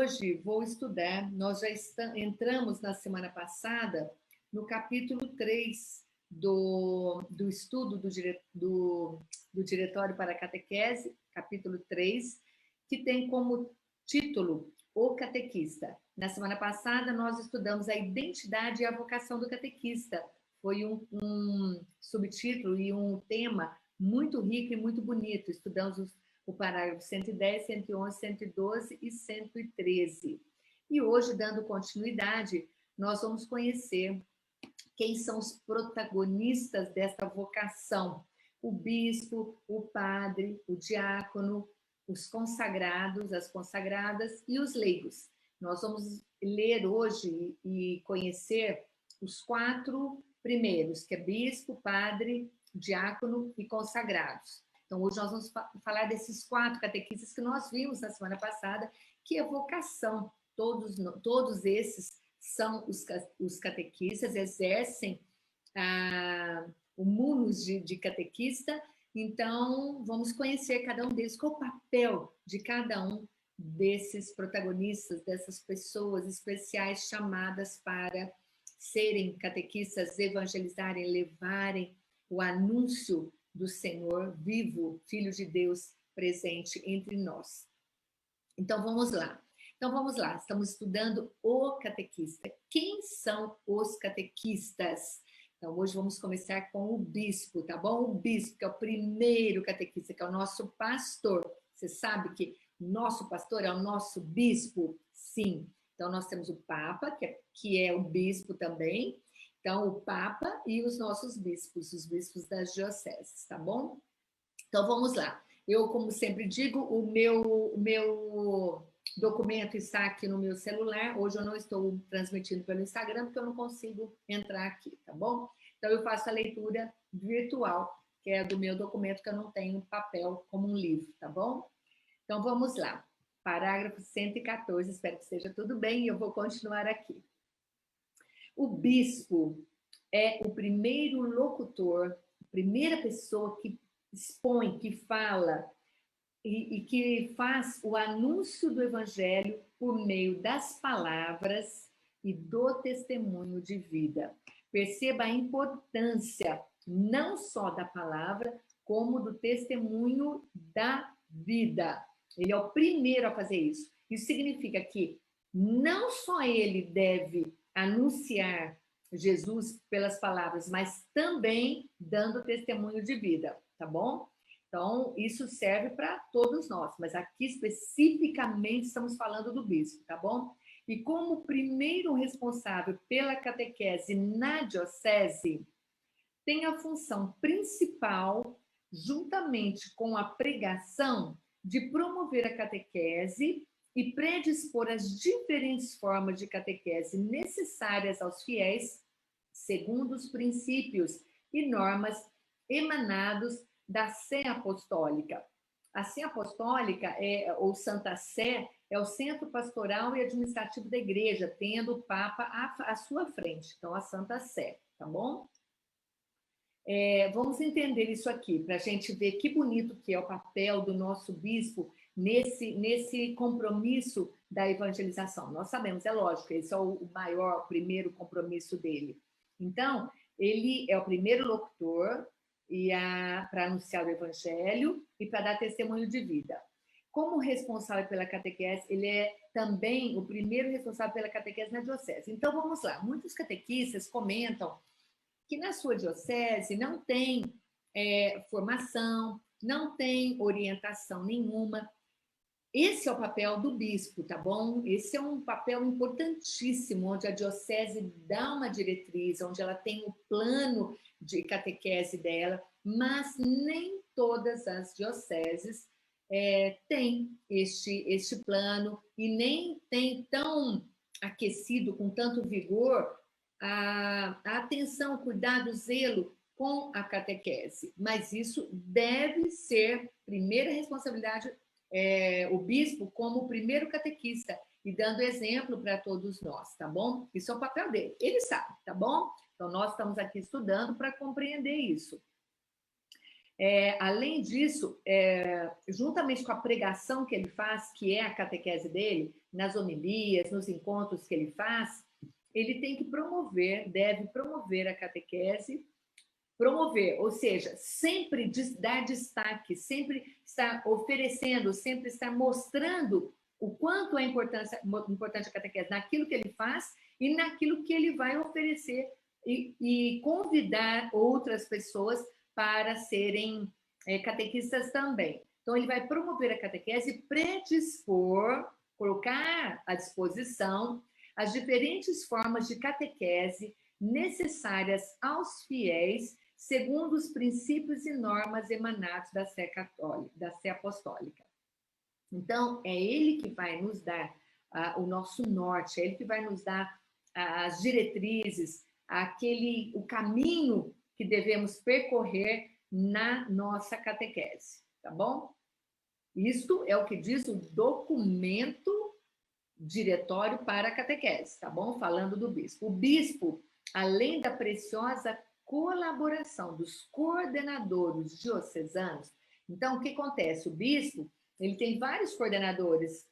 Hoje vou estudar, nós já entramos na semana passada no capítulo 3 do estudo do Diretório para a Catequese, capítulo 3, que tem como título O Catequista. Na semana passada nós estudamos a identidade e a vocação do catequista. Foi um subtítulo e um tema muito rico e muito bonito. Estudamos o parágrafo 110, 111, 112 e 113. E hoje, dando continuidade, nós vamos conhecer quem são os protagonistas desta vocação. O bispo, o padre, o diácono, os consagrados, as consagradas e os leigos. Nós vamos ler hoje e conhecer os 4 primeiros, que é bispo, padre, diácono e consagrados. Então, hoje nós vamos falar desses 4 catequistas que nós vimos na semana passada, que é vocação. Todos esses são os catequistas, exercem o munus de catequista. Então, vamos conhecer cada um deles, qual o papel de cada um desses protagonistas, dessas pessoas especiais chamadas para serem catequistas, evangelizarem, levarem o anúncio do Senhor vivo, Filho de Deus, presente entre nós. Então, vamos lá. Estamos estudando o catequista. Quem são os catequistas? Então, hoje vamos começar com o bispo, tá bom? O bispo, que é o primeiro catequista, que é o nosso pastor. Você sabe que nosso pastor é o nosso bispo? Sim. Então, nós temos o Papa, que é o bispo também. Então, o Papa e os nossos bispos, os bispos das dioceses, tá bom? Então, vamos lá. Eu, como sempre digo, o meu documento está aqui no meu celular. Hoje eu não estou transmitindo pelo Instagram, porque eu não consigo entrar aqui, tá bom? Então, eu faço a leitura virtual, que é do meu documento, que eu não tenho papel como um livro, tá bom? Então, vamos lá. Parágrafo 114, espero que esteja tudo bem, e eu vou continuar aqui. O bispo é o primeiro locutor, a primeira pessoa que expõe, que fala e que faz o anúncio do evangelho por meio das palavras e do testemunho de vida. Perceba a importância não só da palavra, como do testemunho da vida. Ele é o primeiro a fazer isso. Isso significa que não só ele deve anunciar Jesus pelas palavras, mas também dando testemunho de vida, tá bom? Então, isso serve para todos nós, mas aqui especificamente estamos falando do bispo, tá bom? E como primeiro responsável pela catequese na diocese, tem a função principal, juntamente com a pregação, de promover a catequese e predispor as diferentes formas de catequese necessárias aos fiéis, segundo os princípios e normas emanados da Sé Apostólica. A Sé Apostólica, ou Santa Sé, é o centro pastoral e administrativo da igreja, tendo o Papa à sua frente. Então, a Santa Sé, tá bom? Vamos entender isso aqui, para a gente ver que bonito que é o papel do nosso bispo nesse compromisso da evangelização. Nós sabemos, é lógico, esse é o maior, primeiro compromisso dele. Então, ele é o primeiro locutor para anunciar o evangelho e para dar testemunho de vida. Como responsável pela catequese, ele é também o primeiro responsável pela catequese na diocese. Então, vamos lá. Muitos catequistas comentam que na sua diocese não tem formação, não tem orientação nenhuma. Esse é o papel do bispo, tá bom? Esse é um papel importantíssimo, onde a diocese dá uma diretriz, onde ela tem o plano de catequese dela, mas nem todas as dioceses têm este plano e nem tem tão aquecido, com tanto vigor, a atenção, cuidado, zelo com a catequese. Mas isso deve ser primeira responsabilidade o bispo como o primeiro catequista e dando exemplo para todos nós, tá bom? Isso é o papel dele. Ele sabe, tá bom? Então, nós estamos aqui estudando para compreender isso. Além disso, juntamente com a pregação que ele faz, que é a catequese dele, nas homilias, nos encontros que ele faz, ele tem que deve promover a catequese, promover, ou seja, sempre dar destaque, sempre estar oferecendo, sempre estar mostrando o quanto é importante a catequese naquilo que ele faz e naquilo que ele vai oferecer e convidar outras pessoas para serem catequistas também. Então, ele vai promover a catequese e predispor, colocar à disposição as diferentes formas de catequese necessárias aos fiéis, segundo os princípios e normas emanados da sé católica, da sé apostólica. Então, é ele que vai nos dar o nosso norte, é ele que vai nos dar as diretrizes, o caminho que devemos percorrer na nossa catequese, tá bom? Isto é o que diz o documento diretório para a catequese, tá bom? Falando do bispo. O bispo, além da preciosa colaboração dos coordenadores diocesanos, então, o que acontece? O bispo, ele tem vários coordenadores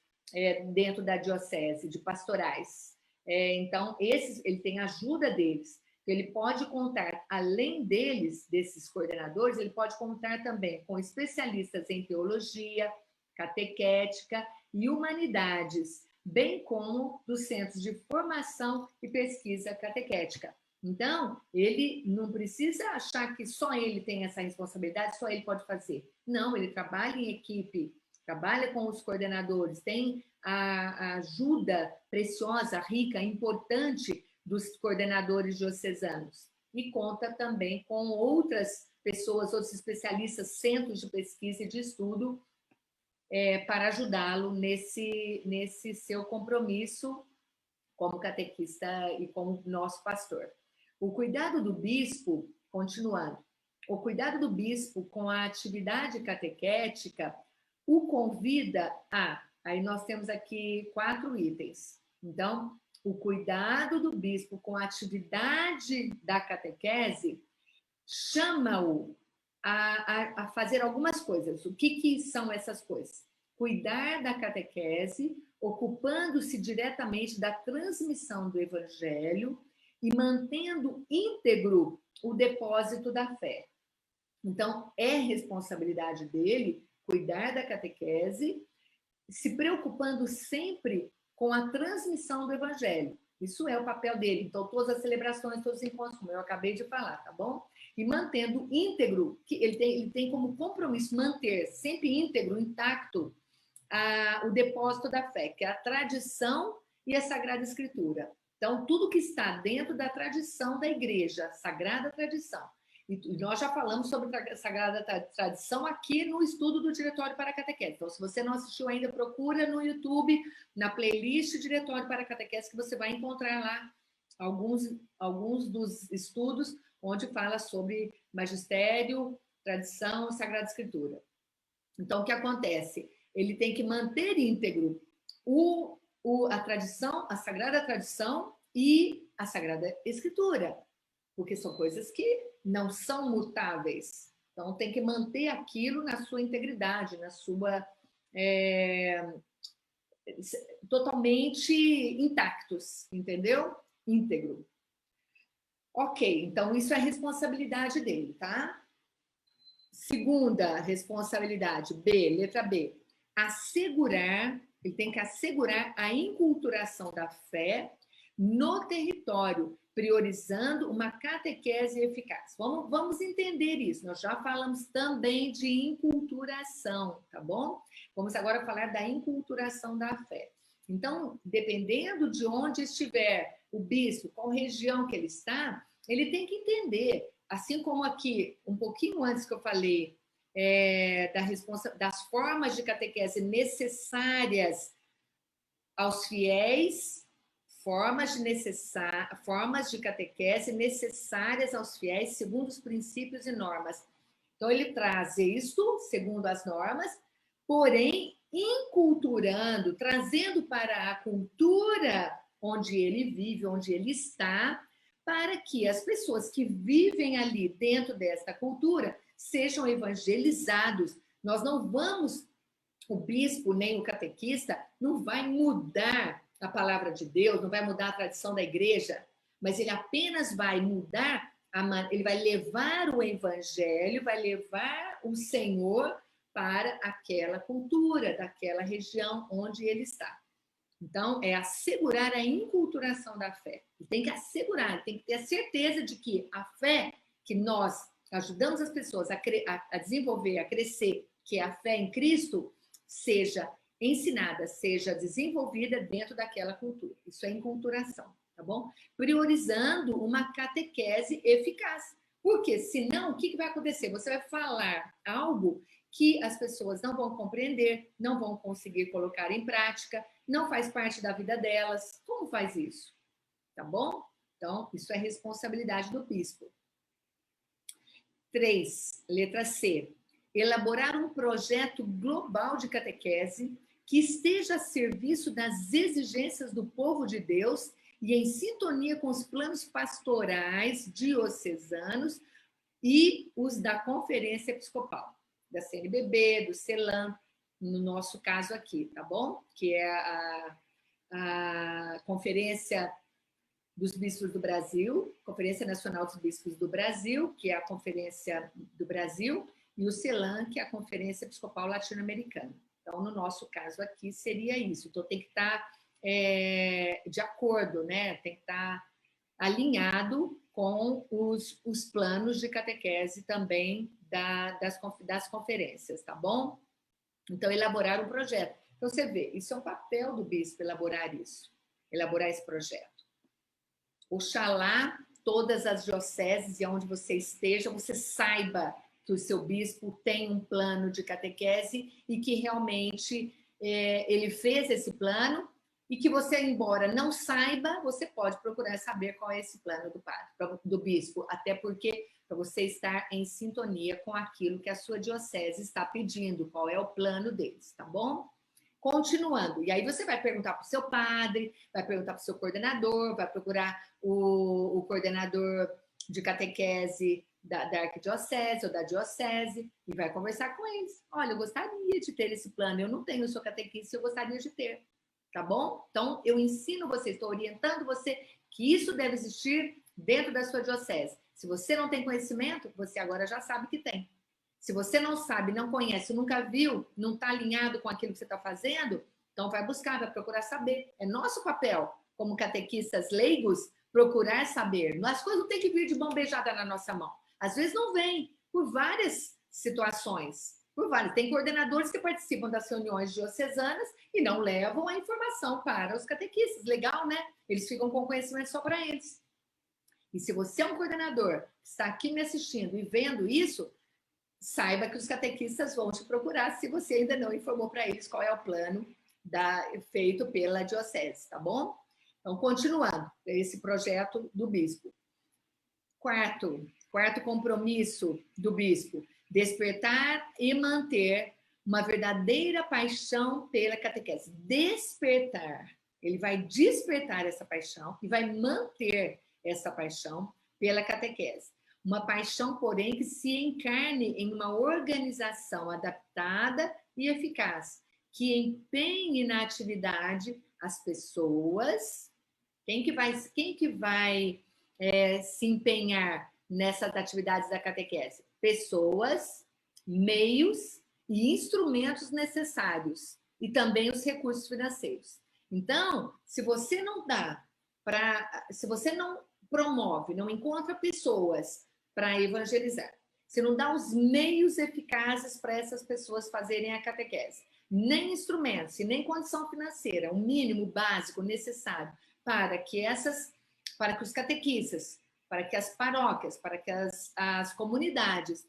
dentro da diocese, de pastorais. Então, ele tem ajuda deles. Ele pode contar, além desses coordenadores, ele pode contar também com especialistas em teologia, catequética e humanidades, bem como dos centros de formação e pesquisa catequética. Então, ele não precisa achar que só ele tem essa responsabilidade, só ele pode fazer. Não, ele trabalha em equipe, trabalha com os coordenadores, tem a ajuda preciosa, rica, importante dos coordenadores diocesanos. E conta também com outras pessoas, outros especialistas, centros de pesquisa e de estudo, para ajudá-lo nesse seu compromisso como catequista e como nosso pastor. O cuidado do bispo, continuando, o cuidado do bispo com a atividade catequética o convida aí nós temos aqui 4 itens. Então, o cuidado do bispo com a atividade da catequese chama-o a fazer algumas coisas. O que são essas coisas? Cuidar da catequese, ocupando-se diretamente da transmissão do evangelho e mantendo íntegro o depósito da fé. Então, é responsabilidade dele cuidar da catequese, se preocupando sempre com a transmissão do evangelho. Isso é o papel dele. Então, todas as celebrações, todos os encontros, como eu acabei de falar, tá bom? E mantendo íntegro, que ele tem como compromisso manter sempre íntegro, intacto, o depósito da fé, que é a tradição e a Sagrada Escritura. Então, tudo que está dentro da tradição da igreja, sagrada tradição. E nós já falamos sobre a Sagrada Tradição aqui no estudo do Diretório para a Catequese. Então, se você não assistiu ainda, procura no YouTube, na playlist Diretório para a Catequese, que você vai encontrar lá alguns dos estudos onde fala sobre magistério, tradição e Sagrada Escritura. Então, o que acontece? Ele tem que manter íntegro a tradição, a Sagrada Tradição e a Sagrada Escritura, porque são coisas que não são mutáveis. Então, tem que manter aquilo na sua integridade, na sua... totalmente intactos, entendeu? Íntegro. Ok, então isso é responsabilidade dele, tá? Segunda responsabilidade, letra B. Ele tem que assegurar a inculturação da fé no território, priorizando uma catequese eficaz. Vamos entender isso. Nós já falamos também de inculturação, tá bom? Vamos agora falar da inculturação da fé. Então, dependendo de onde estiver o bispo, qual região que ele está, ele tem que entender, assim como aqui, um pouquinho antes que eu falei, das formas de necessárias aos fiéis, formas de catequese necessárias aos fiéis segundo os princípios e normas. Então, ele traz isto segundo as normas, porém, inculturando, trazendo para a cultura onde ele vive, onde ele está, para que as pessoas que vivem ali dentro desta cultura sejam evangelizados. Nós não vamos O bispo nem o catequista não vai mudar a palavra de Deus, não vai mudar a tradição da igreja, mas ele apenas vai mudar, ele vai levar o evangelho, vai levar o Senhor para aquela cultura, daquela região onde ele está. Então, é assegurar a inculturação da fé. E tem que assegurar, tem que ter a certeza de que a fé que nós ajudamos as pessoas a desenvolver, a crescer, que é a fé em Cristo, seja ensinada, seja desenvolvida dentro daquela cultura. Isso é enculturação, tá bom? Priorizando uma catequese eficaz. Porque senão, o que vai acontecer? Você vai falar algo que as pessoas não vão compreender, não vão conseguir colocar em prática, não faz parte da vida delas. Como faz isso? Tá bom? Então, isso é responsabilidade do bispo. 3, letra C. Elaborar um projeto global de catequese que esteja a serviço das exigências do povo de Deus e em sintonia com os planos pastorais diocesanos e os da Conferência Episcopal, da CNBB, do CELAM, no nosso caso aqui, tá bom? Que é a Conferência dos Bispos do Brasil, Conferência Nacional dos Bispos do Brasil, que é a Conferência do Brasil, e o CELAM, que é a Conferência Episcopal Latino-Americana. Então, no nosso caso aqui, seria isso. Então, tem que estar de acordo, né? Tem que estar alinhado com os planos de catequese também das conferências, tá bom? Então, elaborar um projeto. Então, você vê, isso é um papel do bispo, elaborar isso, elaborar esse projeto. Oxalá todas as dioceses e onde você esteja, você saiba que o seu bispo tem um plano de catequese e que realmente ele fez esse plano e que você, embora não saiba, você pode procurar saber qual é esse plano do padre, do bispo, até porque para você estar em sintonia com aquilo que a sua diocese está pedindo, qual é o plano deles, tá bom? Continuando, e aí você vai perguntar para o seu padre, vai perguntar para o seu coordenador, vai procurar o coordenador de catequese da arquidiocese ou da diocese e vai conversar com eles. Olha, eu gostaria de ter esse plano, eu não tenho, eu sou catequista, eu gostaria de ter, tá bom? Então, eu ensino você, estou orientando você que isso deve existir dentro da sua diocese. Se você não tem conhecimento, você agora já sabe que tem. Se você não sabe, não conhece, nunca viu, não está alinhado com aquilo que você está fazendo, então vai buscar, vai procurar saber. É nosso papel, como catequistas leigos, procurar saber. As coisas não têm que vir de mão beijada na nossa mão. Às vezes não vem, por várias situações. Por várias. Tem coordenadores que participam das reuniões diocesanas e não levam a informação para os catequistas. Legal, né? Eles ficam com conhecimento só para eles. E se você é um coordenador que está aqui me assistindo e vendo isso, saiba que os catequistas vão te procurar se você ainda não informou para eles qual é o plano feito pela diocese, tá bom? Então, continuando, esse projeto do bispo. Quarto compromisso do bispo, despertar e manter uma verdadeira paixão pela catequese. Despertar. Ele vai despertar essa paixão e vai manter essa paixão pela catequese. Uma paixão, porém, que se encarne em uma organização adaptada e eficaz, que empenhe na atividade as pessoas. Quem que vai se empenhar nessas atividades da catequese? Pessoas, meios e instrumentos necessários, e também os recursos financeiros. Então, se você não promove, não encontra pessoas para evangelizar, se não dá os meios eficazes para essas pessoas fazerem a catequese, nem instrumentos e nem condição financeira, o mínimo básico necessário para que os catequistas, para que as paróquias, para que as comunidades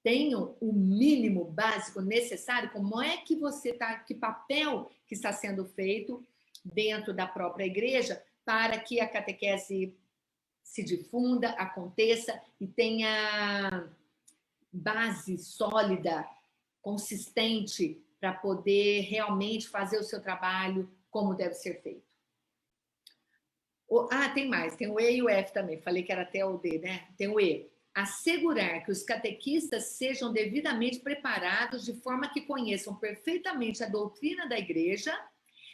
tenham o mínimo básico necessário, como é que você está, que papel que está sendo feito dentro da própria igreja para que a catequese se difunda, aconteça e tenha base sólida, consistente, para poder realmente fazer o seu trabalho como deve ser feito. Tem mais, tem o E e o F também, falei que era até o D, né? Tem o E. assegurar que os catequistas sejam devidamente preparados de forma que conheçam perfeitamente a doutrina da igreja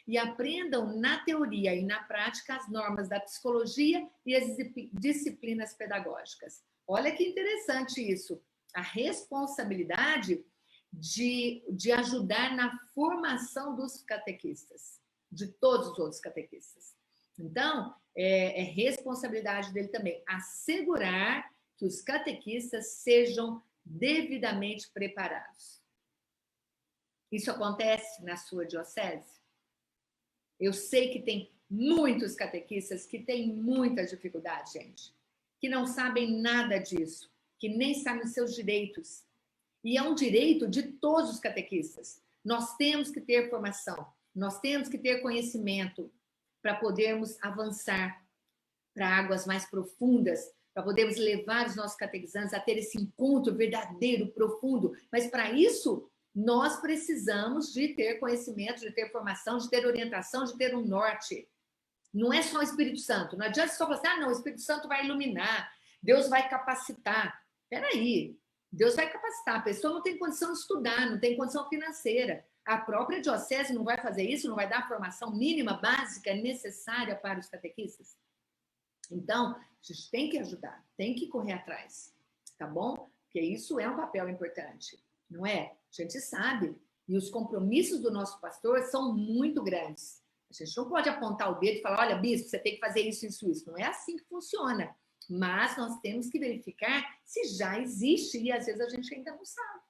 e aprendam na teoria e na prática as normas da psicologia e as disciplinas pedagógicas. Olha que interessante isso. A responsabilidade de ajudar na formação dos catequistas, de todos os outros catequistas. Então, é responsabilidade dele também assegurar que os catequistas sejam devidamente preparados. Isso acontece na sua diocese? Eu sei que tem muitos catequistas que têm muita dificuldade, gente, que não sabem nada disso, que nem sabem os seus direitos. E é um direito de todos os catequistas. Nós temos que ter formação, nós temos que ter conhecimento para podermos avançar para águas mais profundas, para podermos levar os nossos catequizandos a ter esse encontro verdadeiro, profundo. Mas para isso, nós precisamos de ter conhecimento, de ter formação, de ter orientação, de ter um norte. Não é só o Espírito Santo. Não adianta só falar assim, não, o Espírito Santo vai iluminar, Deus vai capacitar. Espera aí, Deus vai capacitar. A pessoa não tem condição de estudar, não tem condição financeira. A própria diocese não vai fazer isso, não vai dar a formação mínima, básica, necessária para os catequistas. Então, a gente tem que ajudar, tem que correr atrás, tá bom? Porque isso é um papel importante, não é? A gente sabe, e os compromissos do nosso pastor são muito grandes. A gente não pode apontar o dedo e falar, olha, bispo, você tem que fazer isso, isso, isso. Não é assim que funciona. Mas nós temos que verificar se já existe e às vezes a gente ainda não sabe,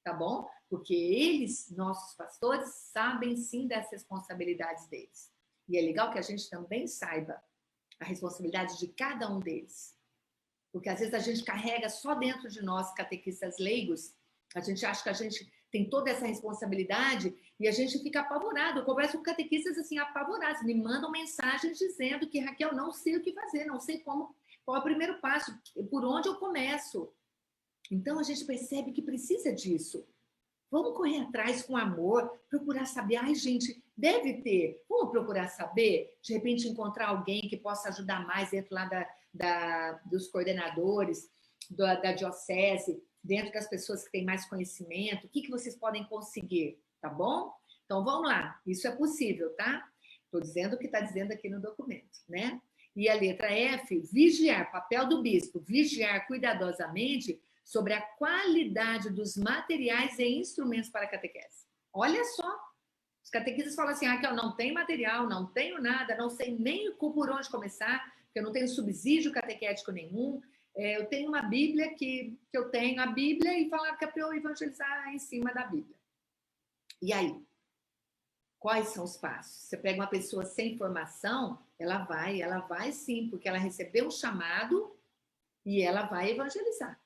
tá bom? Porque eles, nossos pastores, sabem sim das responsabilidades deles. E é legal que a gente também saiba a responsabilidade de cada um deles. Porque às vezes a gente carrega só dentro de nós, catequistas leigos, a gente acha que a gente tem toda essa responsabilidade e a gente fica apavorado. Eu converso com catequistas assim, apavorados, me mandam mensagens dizendo que, Raquel, não sei o que fazer, não sei como, qual é o primeiro passo, por onde eu começo. Então a gente percebe que precisa disso. Vamos correr atrás com amor, procurar saber. Ai, gente, deve ter. Vamos procurar saber? De repente, encontrar alguém que possa ajudar mais dentro lá dos coordenadores, da diocese, dentro das pessoas que têm mais conhecimento. O que vocês podem conseguir, tá bom? Então, vamos lá. Isso é possível, tá? Estou dizendo o que está dizendo aqui no documento, né? E a letra F, vigiar, papel do bispo, vigiar cuidadosamente sobre a qualidade dos materiais e instrumentos para a catequese. Olha só, os catequistas falam assim, Raquel, não tem material, não tenho nada, não sei nem por onde começar, porque eu não tenho subsídio catequético nenhum, eu tenho uma Bíblia que eu tenho a Bíblia e falaram que é para eu evangelizar em cima da Bíblia. E aí? Quais são os passos? Você pega uma pessoa sem formação, ela vai sim, porque ela recebeu um chamado e ela vai evangelizar.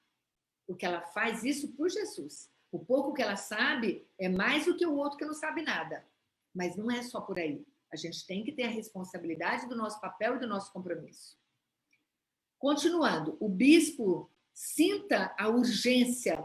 Porque ela faz isso por Jesus. O pouco que ela sabe é mais do que o outro que não sabe nada. Mas não é só por aí. A gente tem que ter a responsabilidade do nosso papel e do nosso compromisso. Continuando, o bispo sinta a urgência,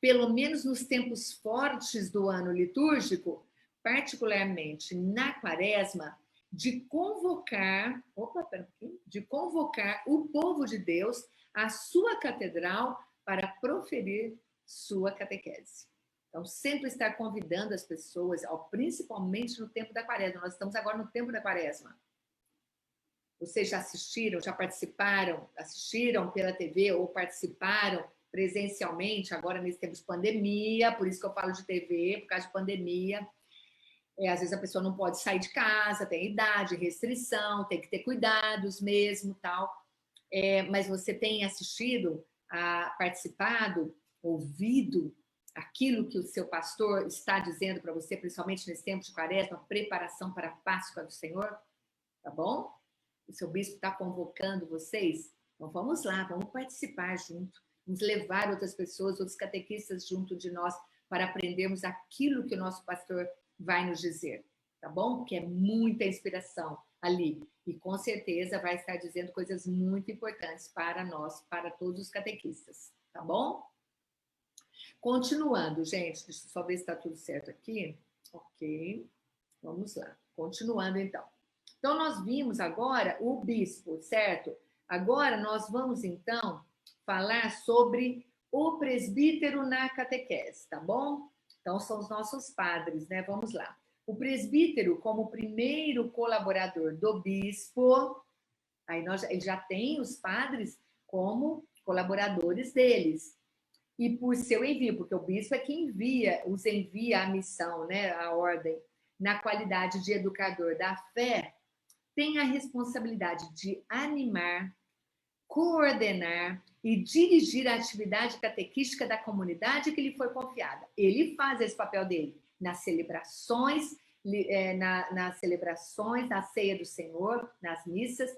pelo menos nos tempos fortes do ano litúrgico, particularmente na quaresma, de convocar o povo de Deus à sua catedral para proferir sua catequese. Então, sempre estar convidando as pessoas, principalmente no tempo da quaresma. Nós estamos agora no tempo da quaresma. Vocês já assistiram, já participaram, assistiram pela TV ou participaram presencialmente, agora nesse tempo de pandemia, por isso que eu falo de TV, por causa de pandemia. Às vezes a pessoa não pode sair de casa, tem idade, restrição, tem que ter cuidados mesmo, tal. Mas você tem assistido, participado, ouvido aquilo que o seu pastor está dizendo para você, principalmente nesse tempo de quaresma, preparação para a Páscoa do Senhor, tá bom? O seu bispo está convocando vocês? Então vamos lá, vamos participar junto, vamos levar outras pessoas, outros catequistas junto de nós para aprendermos aquilo que o nosso pastor vai nos dizer, tá bom? Porque é muita inspiração ali. E com certeza vai estar dizendo coisas muito importantes para nós, para todos os catequistas, tá bom? Continuando, gente, deixa eu só ver se está tudo certo aqui. Ok, vamos lá. Continuando, então. Então, nós vimos agora o bispo, certo? Agora, nós vamos, então, falar sobre o presbítero na catequese, tá bom? Então, são os nossos padres, né? Vamos lá. O presbítero, como primeiro colaborador do bispo, aí ele já tem os padres como colaboradores deles. E por seu envio, porque o bispo é quem os envia à missão, né? A ordem, na qualidade de educador da fé, tem a responsabilidade de animar, coordenar e dirigir a atividade catequística da comunidade que lhe foi confiada. Ele faz esse papel dele nas celebrações, na ceia do Senhor, nas missas,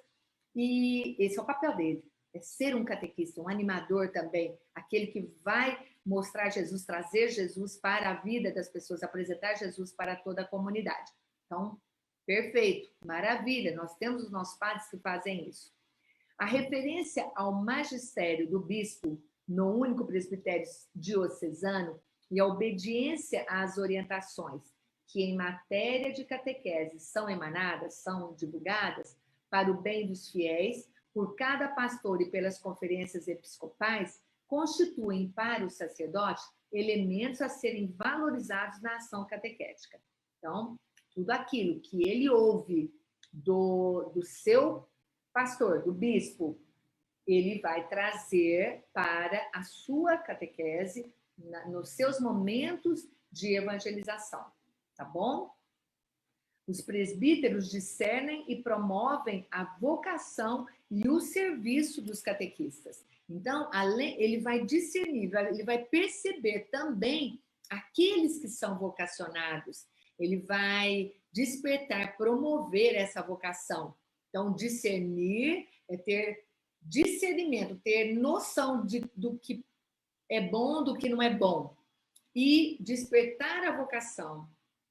e esse é o papel dele, é ser um catequista, um animador também, aquele que vai mostrar Jesus, trazer Jesus para a vida das pessoas, apresentar Jesus para toda a comunidade. Então, perfeito, maravilha, nós temos os nossos padres que fazem isso. A referência ao magistério do bispo no único presbitério diocesano e a obediência às orientações que em matéria de catequese são emanadas, são divulgadas para o bem dos fiéis, por cada pastor e pelas conferências episcopais, constituem para o sacerdote elementos a serem valorizados na ação catequética. Então, tudo aquilo que ele ouve do seu pastor, do bispo, ele vai trazer para a sua catequese nos seus momentos de evangelização, tá bom? Os presbíteros discernem e promovem a vocação e o serviço dos catequistas. Então, ele vai discernir, ele vai perceber também aqueles que são vocacionados, ele vai despertar, promover essa vocação. Então, discernir é ter discernimento, ter noção do que é bom, do que não é bom. E despertar a vocação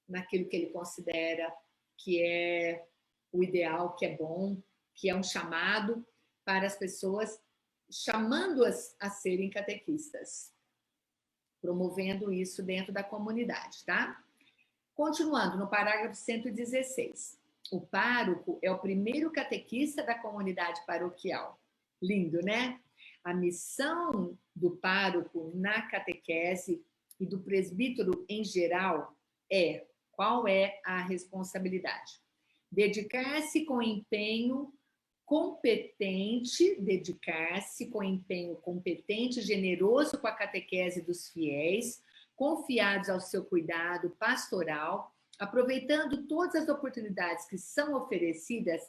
naquilo que ele considera que é o ideal, que é bom, que é um chamado para as pessoas, chamando-as a serem catequistas, promovendo isso dentro da comunidade, tá? Continuando no parágrafo 116. O pároco é o primeiro catequista da comunidade paroquial. Lindo, né? A missão do pároco na catequese e do presbítero em geral é: qual é a responsabilidade? Dedicar-se com empenho competente, generoso com a catequese dos fiéis, confiados ao seu cuidado pastoral, aproveitando todas as oportunidades que são oferecidas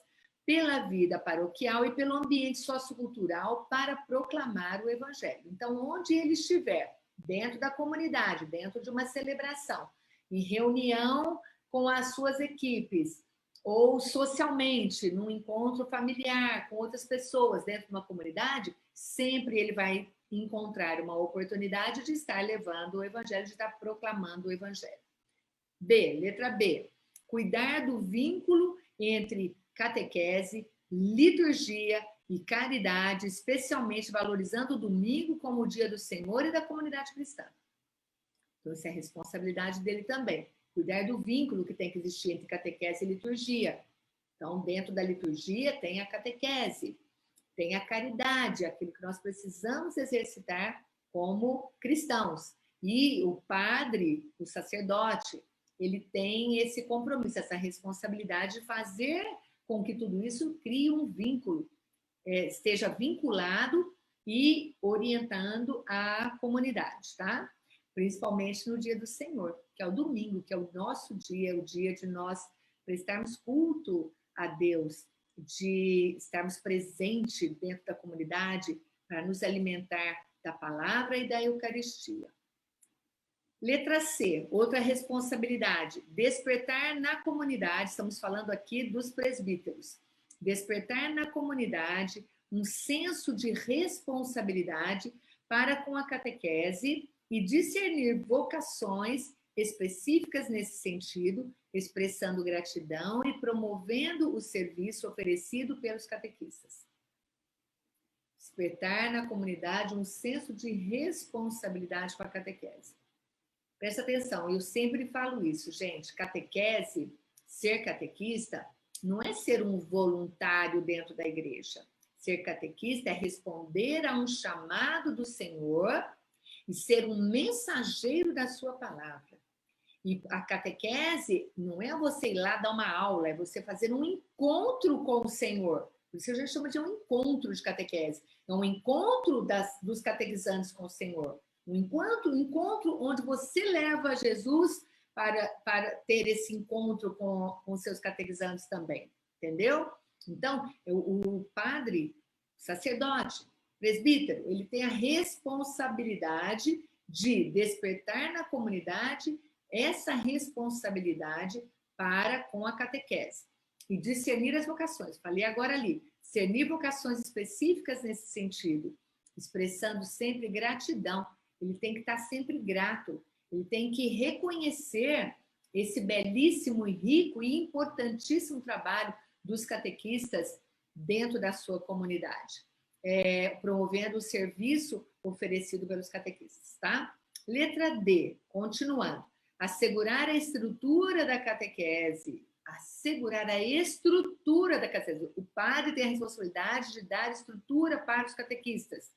pela vida paroquial e pelo ambiente sociocultural para proclamar o evangelho. Então, onde ele estiver, dentro da comunidade, dentro de uma celebração, em reunião com as suas equipes, ou socialmente, num encontro familiar com outras pessoas dentro de uma comunidade, sempre ele vai encontrar uma oportunidade de estar levando o evangelho, de estar proclamando o evangelho. Letra B. Cuidar do vínculo entre catequese, liturgia e caridade, especialmente valorizando o domingo como o dia do Senhor e da comunidade cristã. Então, essa é a responsabilidade dele também. Cuidar do vínculo que tem que existir entre catequese e liturgia. Então, dentro da liturgia tem a catequese, tem a caridade, aquilo que nós precisamos exercitar como cristãos. E o padre, o sacerdote, ele tem esse compromisso, essa responsabilidade de fazer com que tudo isso crie um vínculo, esteja vinculado e orientando a comunidade, tá? Principalmente no dia do Senhor, que é o domingo, que é o nosso dia, o dia de nós prestarmos culto a Deus, de estarmos presentes dentro da comunidade para nos alimentar da palavra e da Eucaristia. Letra C, outra responsabilidade, despertar na comunidade, estamos falando aqui dos presbíteros, despertar na comunidade um senso de responsabilidade para com a catequese e discernir vocações específicas nesse sentido, expressando gratidão e promovendo o serviço oferecido pelos catequistas. Despertar na comunidade um senso de responsabilidade com a catequese. Presta atenção, eu sempre falo isso, gente. Catequese, ser catequista, não é ser um voluntário dentro da igreja. Ser catequista é responder a um chamado do Senhor e ser um mensageiro da sua palavra. E a catequese não é você ir lá dar uma aula, é você fazer um encontro com o Senhor. Por isso a gente chama de um encontro de catequese. É um encontro dos catequizantes com o Senhor. Um encontro onde você leva Jesus para ter esse encontro com seus catequizantes também. Entendeu? Então, o padre, sacerdote, presbítero, ele tem a responsabilidade de despertar na comunidade essa responsabilidade para com a catequese e discernir as vocações. Falei agora ali, discernir vocações específicas nesse sentido, expressando sempre gratidão. Ele tem que estar sempre grato, ele tem que reconhecer esse belíssimo e rico e importantíssimo trabalho dos catequistas dentro da sua comunidade, promovendo o serviço oferecido pelos catequistas, tá? Letra D, continuando. Assegurar a estrutura da catequese. Assegurar a estrutura da catequese. O padre tem a responsabilidade de dar estrutura para os catequistas,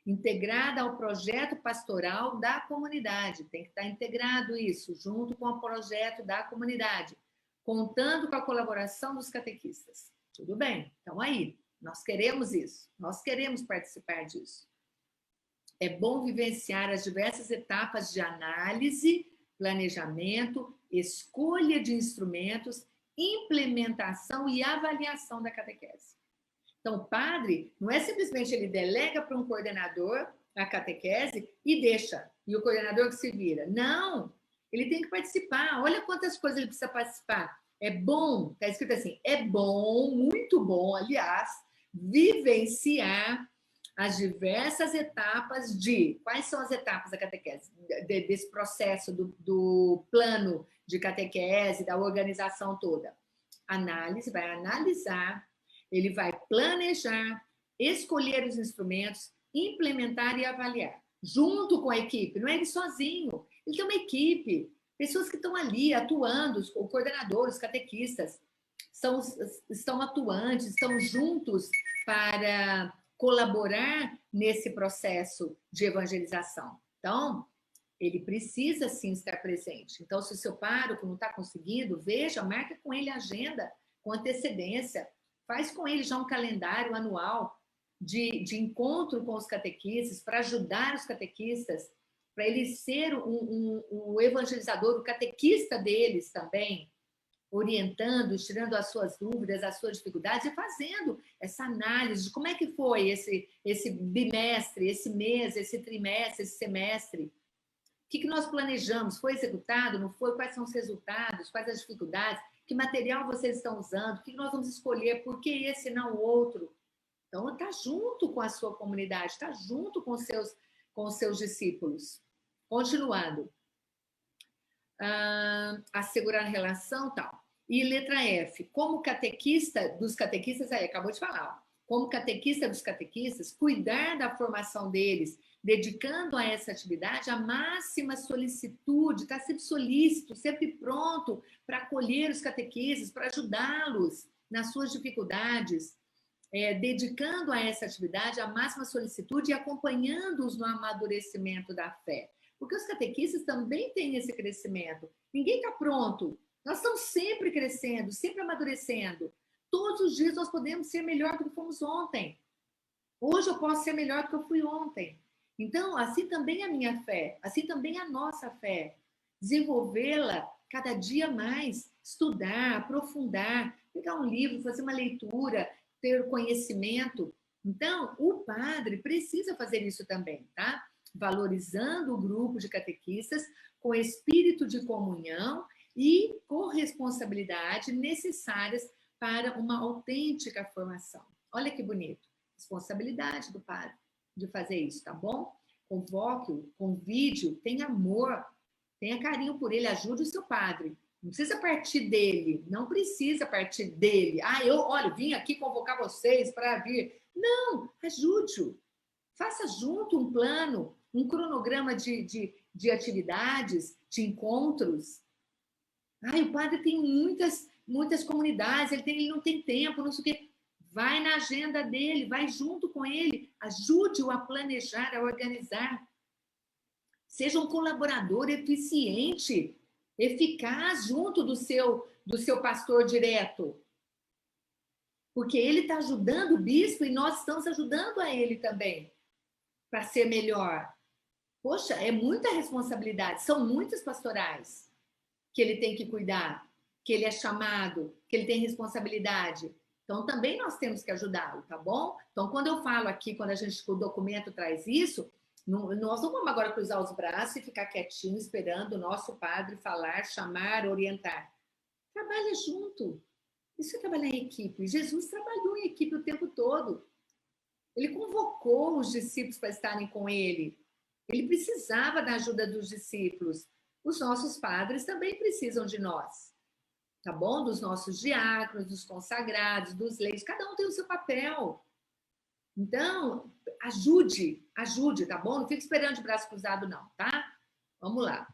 integrada ao projeto pastoral da comunidade. Tem que estar integrado isso, junto com o projeto da comunidade, contando com a colaboração dos catequistas. Tudo bem, então aí, nós queremos isso, nós queremos participar disso. É bom vivenciar as diversas etapas de análise, planejamento, escolha de instrumentos, implementação e avaliação da catequese. Então, o padre não é simplesmente ele delega para um coordenador a catequese e deixa, e o coordenador que se vira. Não, ele tem que participar. Olha quantas coisas ele precisa participar. É bom, está escrito assim, é bom, muito bom, aliás, vivenciar as diversas etapas de... Quais são as etapas da catequese? Desse processo do plano de catequese, da organização toda. Análise, vai analisar, ele vai planejar, escolher os instrumentos, implementar e avaliar. Junto com a equipe, não é ele sozinho. Ele tem uma equipe, pessoas que estão ali atuando, o coordenador, os catequistas, estão atuantes, estão juntos para colaborar nesse processo de evangelização. Então, ele precisa sim estar presente. Então, se o seu pároco não está conseguindo, veja, marca com ele a agenda com antecedência, faz com ele já um calendário anual de encontro com os catequistas, para ajudar os catequistas, para ele ser o evangelizador, o catequista deles também, orientando, tirando as suas dúvidas, as suas dificuldades e fazendo essa análise de como é que foi esse bimestre, esse mês, esse trimestre, esse semestre. O que nós planejamos? Foi executado? Não foi? Quais são os resultados? Quais as dificuldades? Que material vocês estão usando? O que nós vamos escolher? Por que esse e não o outro? Então, está junto com a sua comunidade, está junto com os seus discípulos. Continuando. Assegurar a relação, tal. E letra F, como catequista dos catequistas, aí, acabou de falar, ó, como catequista dos catequistas, cuidar da formação deles, dedicando a essa atividade a máxima solicitude, estar sempre solícito, sempre pronto para acolher os catequistas, para ajudá-los nas suas dificuldades, dedicando a essa atividade a máxima solicitude e acompanhando-os no amadurecimento da fé. Porque os catequistas também têm esse crescimento. Ninguém está pronto. Nós estamos sempre crescendo, sempre amadurecendo. Todos os dias nós podemos ser melhor do que fomos ontem. Hoje eu posso ser melhor do que eu fui ontem. Então, assim também a minha fé, assim também a nossa fé. Desenvolvê-la cada dia mais, estudar, aprofundar, pegar um livro, fazer uma leitura, ter conhecimento. Então, o padre precisa fazer isso também, tá? Valorizando o grupo de catequistas com espírito de comunhão e corresponsabilidade necessárias para uma autêntica formação. Olha que bonito. Responsabilidade do padre de fazer isso, tá bom? Convoque-o, convide-o, tenha amor, tenha carinho por ele, ajude o seu padre. Não precisa partir dele, não precisa partir dele. Olha, vim aqui convocar vocês para vir. Não, ajude-o. Faça junto um plano, um cronograma de atividades, de encontros. O padre tem muitas comunidades, ele não tem tempo, não sei o quê. vai na agenda dele, vai junto com ele, ajude-o a planejar, a organizar. Seja um colaborador eficiente, eficaz junto do seu pastor direto. Porque ele está ajudando o bispo e nós estamos ajudando a ele também para ser melhor. Poxa, é muita responsabilidade, são muitas pastorais que ele tem que cuidar, que ele é chamado, que ele tem responsabilidade. Então, também nós temos que ajudá-lo, tá bom? Então, quando eu falo aqui, quando o documento traz isso, nós não vamos agora cruzar os braços e ficar quietinho esperando o nosso padre falar, chamar, orientar. Trabalha junto. Isso é trabalhar em equipe. Jesus trabalhou em equipe o tempo todo. Ele convocou os discípulos para estarem com ele. Ele precisava da ajuda dos discípulos. Os nossos padres também precisam de nós, tá bom? Dos nossos diáconos, dos consagrados, dos leigos. Cada um tem o seu papel. Então, ajude, tá bom? Não fique esperando de braço cruzado, não, tá? Vamos lá.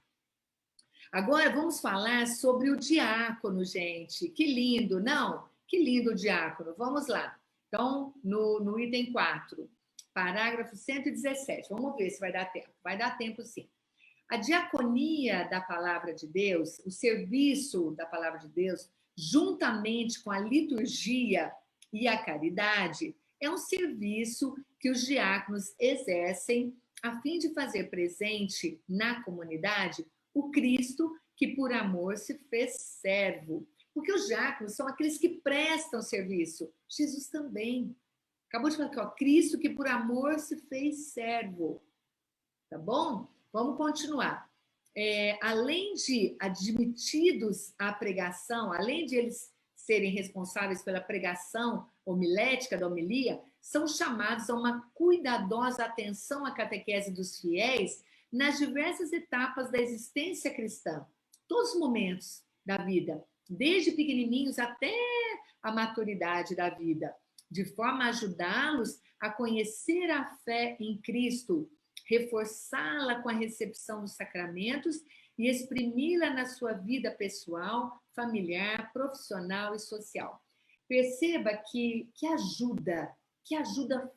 Agora, vamos falar sobre o diácono, gente. Que lindo, não? Que lindo o diácono. Vamos lá. Então, no item 4, parágrafo 117. Vamos ver se vai dar tempo. Vai dar tempo, sim. A diaconia da palavra de Deus, o serviço da palavra de Deus, juntamente com a liturgia e a caridade, é um serviço que os diáconos exercem a fim de fazer presente na comunidade o Cristo que por amor se fez servo. Porque os diáconos são aqueles que prestam serviço. Jesus também. Acabou de falar aqui, ó, Cristo que por amor se fez servo. Tá bom? Vamos continuar. Além de admitidos à pregação, além de eles serem responsáveis pela pregação homilética da homilia, são chamados a uma cuidadosa atenção à catequese dos fiéis nas diversas etapas da existência cristã, todos os momentos da vida, desde pequenininhos até a maturidade da vida, de forma a ajudá-los a conhecer a fé em Cristo, reforçá-la com a recepção dos sacramentos e exprimi-la na sua vida pessoal, familiar, profissional e social. Perceba que ajuda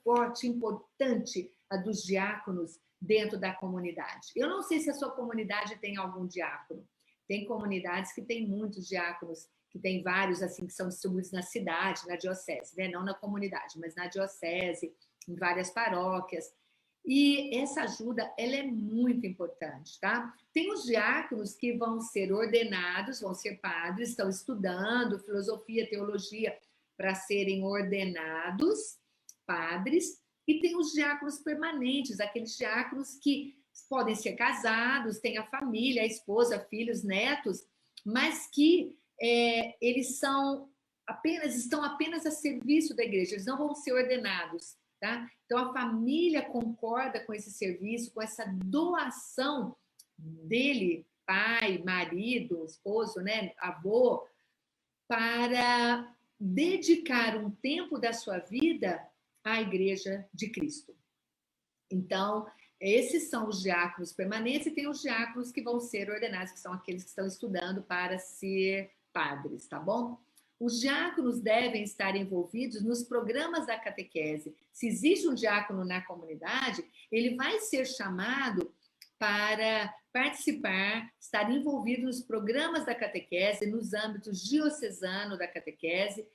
forte, importante a dos diáconos dentro da comunidade. Eu não sei se a sua comunidade tem algum diácono. Tem comunidades que têm muitos diáconos, que tem vários assim que são distribuídos na cidade, na diocese, né? Não na comunidade, mas na diocese, em várias paróquias. E essa ajuda, ela é muito importante, tá? Tem os diáconos que vão ser ordenados, vão ser padres, estão estudando filosofia, teologia para serem ordenados padres, e tem os diáconos permanentes, aqueles diáconos que podem ser casados, têm a família, a esposa, filhos, netos, mas que eles estão apenas a serviço da igreja, eles não vão ser ordenados. Tá? Então, a família concorda com esse serviço, com essa doação dele, pai, marido, esposo, né, avô, para dedicar um tempo da sua vida à Igreja de Cristo. Então, esses são os diáconos permanentes e tem os diáconos que vão ser ordenados, que são aqueles que estão estudando para ser padres, tá bom? Os diáconos devem estar envolvidos nos programas da catequese. Se existe um diácono na comunidade, ele vai ser chamado para participar, estar envolvido nos programas da catequese, nos âmbitos diocesano da catequese,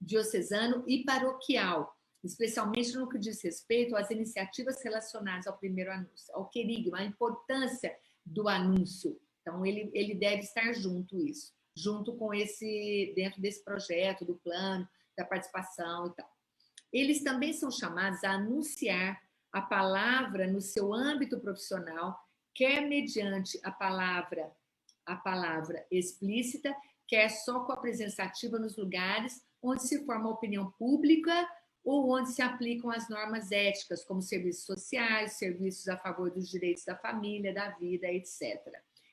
diocesano e paroquial, especialmente no que diz respeito às iniciativas relacionadas ao primeiro anúncio, ao querigma, a importância do anúncio. Então, ele deve estar junto com dentro desse projeto, do plano, da participação e tal. Eles também são chamados a anunciar a palavra no seu âmbito profissional, quer mediante a palavra explícita, quer só com a presença ativa nos lugares onde se forma a opinião pública ou onde se aplicam as normas éticas, como serviços sociais, serviços a favor dos direitos da família, da vida, etc.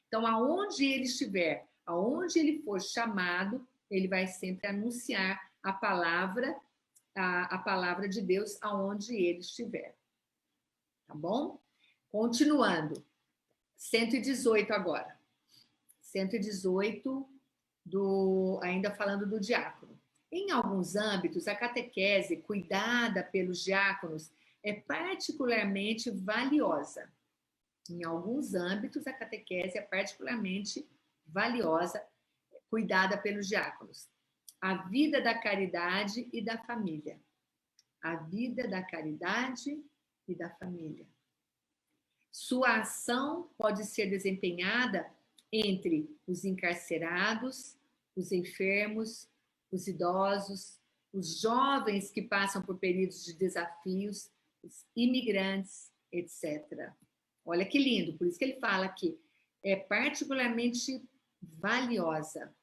Então, aonde ele estiver, aonde ele for chamado, ele vai sempre anunciar a palavra de Deus aonde ele estiver. Tá bom? Continuando. 118 agora. 118, ainda falando do diácono. Em alguns âmbitos, a catequese cuidada pelos diáconos é particularmente valiosa. Em alguns âmbitos, a catequese é particularmente valiosa, cuidada pelos diáconos. A vida da caridade e da família. A vida da caridade e da família. Sua ação pode ser desempenhada entre os encarcerados, os enfermos, os idosos, os jovens que passam por períodos de desafios, os imigrantes, etc. Olha que lindo, por isso que ele fala que é particularmente valiosa,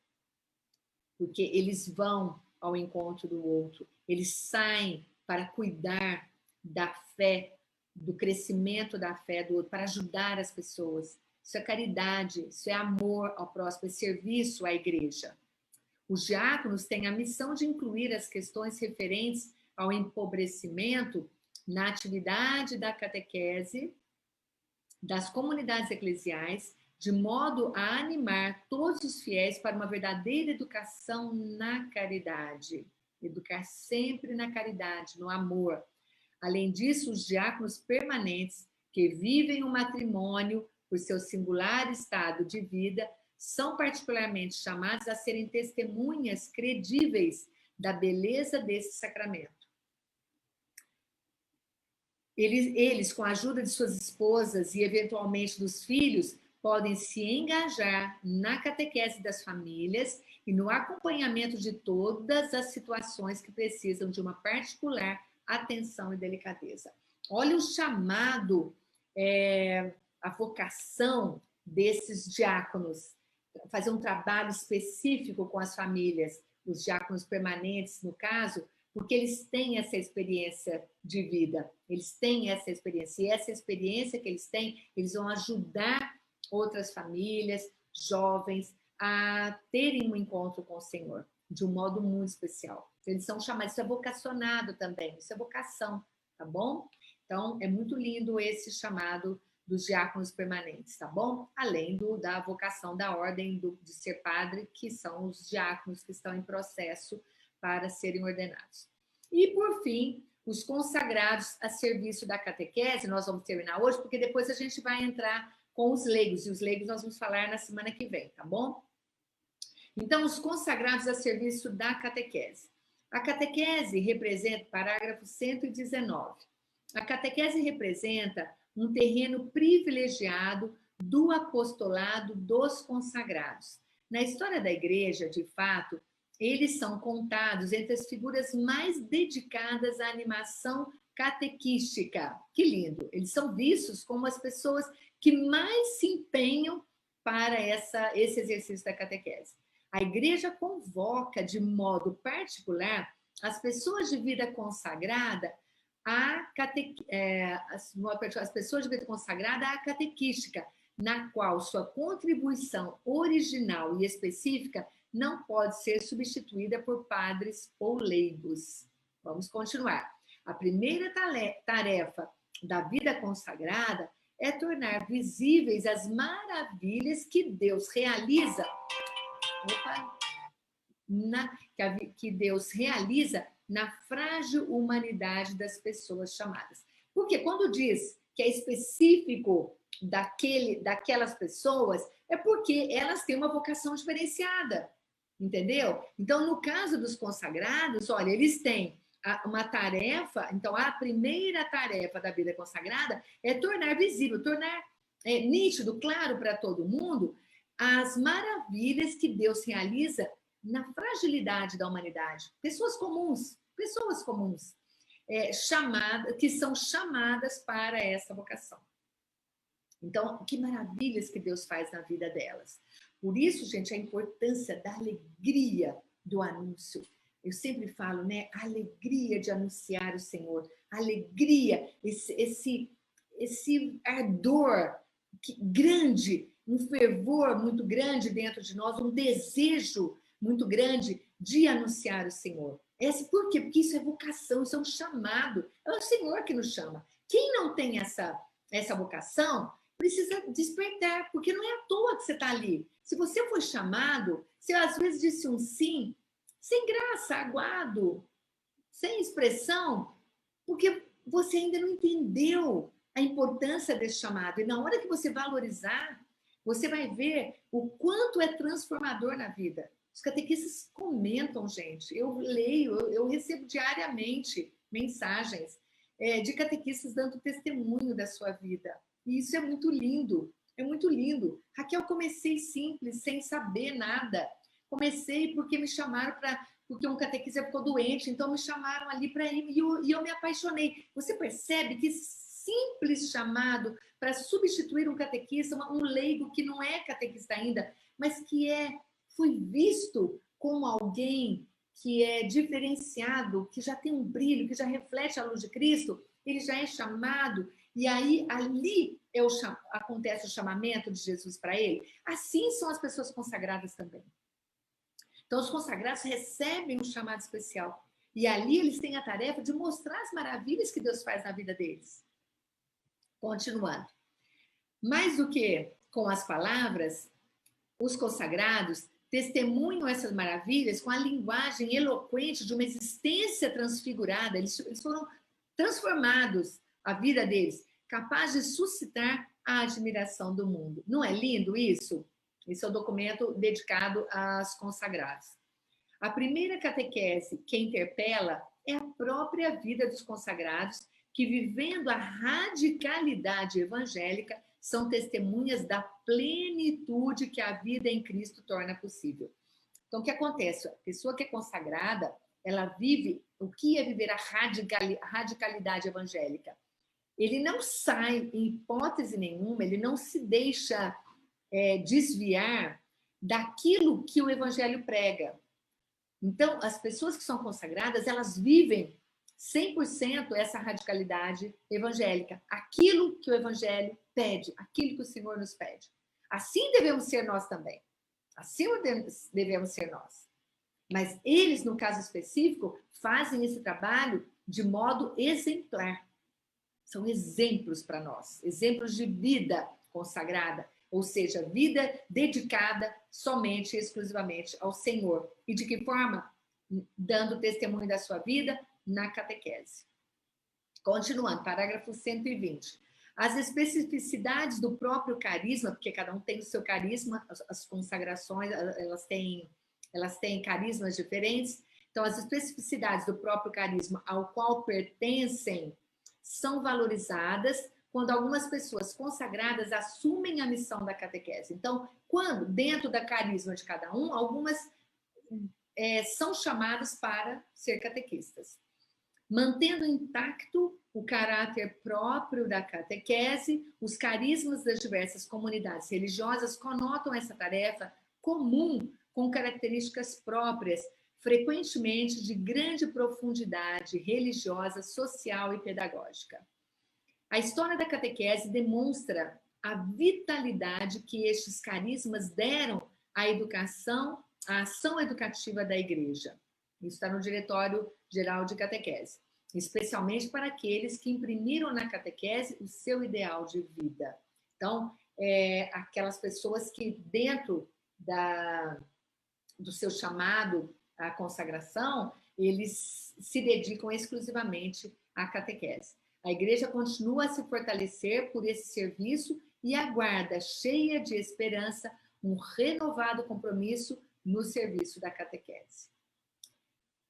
porque eles vão ao encontro do outro, eles saem para cuidar da fé, do crescimento da fé do outro, para ajudar as pessoas. Isso é caridade, isso é amor ao próximo, é serviço à igreja. Os diáconos têm a missão de incluir as questões referentes ao empobrecimento na atividade da catequese das comunidades eclesiais, de modo a animar todos os fiéis para uma verdadeira educação na caridade. Educar sempre na caridade, no amor. Além disso, os diáconos permanentes que vivem o matrimônio por seu singular estado de vida são particularmente chamados a serem testemunhas credíveis da beleza desse sacramento. Eles, com a ajuda de suas esposas e, eventualmente, dos filhos, podem se engajar na catequese das famílias e no acompanhamento de todas as situações que precisam de uma particular atenção e delicadeza. Olha o chamado, a vocação desses diáconos, fazer um trabalho específico com as famílias, os diáconos permanentes, no caso, porque eles têm essa experiência de vida, eles têm essa experiência, e essa experiência que eles têm, eles vão ajudar outras famílias, jovens, a terem um encontro com o Senhor, de um modo muito especial. Eles são chamados, isso é vocacionado também, isso é vocação, tá bom? Então, é muito lindo esse chamado dos diáconos permanentes, tá bom? Além da vocação da ordem de ser padre, que são os diáconos que estão em processo para serem ordenados. E, por fim, os consagrados a serviço da catequese, nós vamos terminar hoje, porque depois a gente vai entrar com os leigos, e os leigos nós vamos falar na semana que vem, tá bom? Então, os consagrados a serviço da catequese. A catequese representa, parágrafo 119, a catequese representa um terreno privilegiado do apostolado dos consagrados. Na história da igreja, de fato, eles são contados entre as figuras mais dedicadas à animação catequística. Que lindo! Eles são vistos como as pessoas que mais se empenham para esse exercício da catequese. A igreja convoca de modo particular as pessoas de vida consagrada as pessoas de vida consagrada à catequística, na qual sua contribuição original e específica não pode ser substituída por padres ou leigos. Vamos continuar. A primeira tarefa da vida consagrada é tornar visíveis as maravilhas que Deus realiza. Que Deus realiza na frágil humanidade das pessoas chamadas. Porque quando diz que é específico daquelas pessoas, é porque elas têm uma vocação diferenciada, entendeu? Então, no caso dos consagrados, olha, eles têm uma tarefa, então a primeira tarefa da vida consagrada é tornar visível, tornar nítido, claro para todo mundo, as maravilhas que Deus realiza na fragilidade da humanidade. Pessoas comuns, que são chamadas para essa vocação. Então, que maravilhas que Deus faz na vida delas. Por isso, gente, a importância da alegria do anúncio. Eu sempre falo, né? A alegria de anunciar o Senhor. A alegria, esse ardor grande, um fervor muito grande dentro de nós, um desejo muito grande de anunciar o Senhor. Por quê? Porque isso é vocação, isso é um chamado. É o Senhor que nos chama. Quem não tem essa vocação precisa despertar, porque não é à toa que você está ali. Se você foi chamado, se às vezes disse um sim, sem graça, aguado, sem expressão, porque você ainda não entendeu a importância desse chamado. E na hora que você valorizar, você vai ver o quanto é transformador na vida. Os catequistas comentam, gente. Eu leio, eu recebo diariamente mensagens de catequistas dando testemunho da sua vida. E isso é muito lindo. É muito lindo. Raquel, comecei simples, sem saber nada. Comecei porque me chamaram para... Porque um catequista ficou doente, então me chamaram ali para ir e eu me apaixonei. Você percebe que simples chamado para substituir um catequista, um leigo que não é catequista ainda, mas que foi visto como alguém que é diferenciado, que já tem um brilho, que já reflete a luz de Cristo, ele já é chamado, e aí ali acontece o chamamento de Jesus para ele. Assim são as pessoas consagradas também. Então, os consagrados recebem um chamado especial. E ali eles têm a tarefa de mostrar as maravilhas que Deus faz na vida deles. Continuando. Mais do que com as palavras, os consagrados testemunham essas maravilhas com a linguagem eloquente de uma existência transfigurada. Eles foram transformados, a vida deles, capaz de suscitar a admiração do mundo. Não é lindo isso? Esse é o documento dedicado aos consagrados. A primeira catequese que interpela é a própria vida dos consagrados, que, vivendo a radicalidade evangélica, são testemunhas da plenitude que a vida em Cristo torna possível. Então, o que acontece? A pessoa que é consagrada, ela vive o que é viver a radicalidade evangélica. Ele não sai, em hipótese nenhuma, ele não se deixa desviar daquilo que o evangelho prega. Então, as pessoas que são consagradas, elas vivem 100% essa radicalidade evangélica. Aquilo que o evangelho pede, aquilo que o Senhor nos pede. Assim devemos ser nós também. Assim devemos ser nós. Mas eles, no caso específico, fazem esse trabalho de modo exemplar. São exemplos para nós, exemplos de vida consagrada, ou seja, vida dedicada somente e exclusivamente ao Senhor. E de que forma? Dando testemunho da sua vida na catequese. Continuando, parágrafo 120. As especificidades do próprio carisma, porque cada um tem o seu carisma, as consagrações, elas têm carismas diferentes. Então, as especificidades do próprio carisma ao qual pertencem são valorizadas quando algumas pessoas consagradas assumem a missão da catequese. Então, quando, dentro da carisma de cada um, algumas são chamadas para ser catequistas. Mantendo intacto o caráter próprio da catequese, os carismas das diversas comunidades religiosas conotam essa tarefa comum com características próprias, frequentemente de grande profundidade religiosa, social e pedagógica. A história da catequese demonstra a vitalidade que estes carismas deram à educação, à ação educativa da Igreja. Isso está no Diretório Geral de Catequese. Especialmente para aqueles que imprimiram na catequese o seu ideal de vida. Então, aquelas pessoas que, dentro do seu chamado à consagração, eles se dedicam exclusivamente à catequese. A Igreja continua a se fortalecer por esse serviço e aguarda, cheia de esperança, um renovado compromisso no serviço da catequese.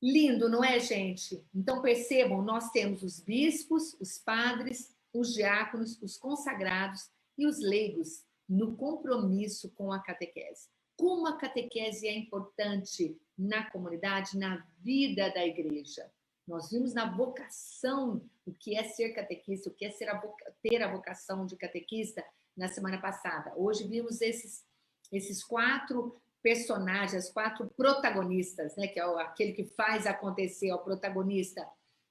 Lindo, não é, gente? Então, percebam, nós temos os bispos, os padres, os diáconos, os consagrados e os leigos no compromisso com a catequese. Como a catequese é importante na comunidade, na vida da Igreja. Nós vimos na vocação o que é ser catequista, o que é ter a vocação de catequista na semana passada. Hoje vimos esses 4 personagens, 4 protagonistas, né, que é aquele que faz acontecer, é o protagonista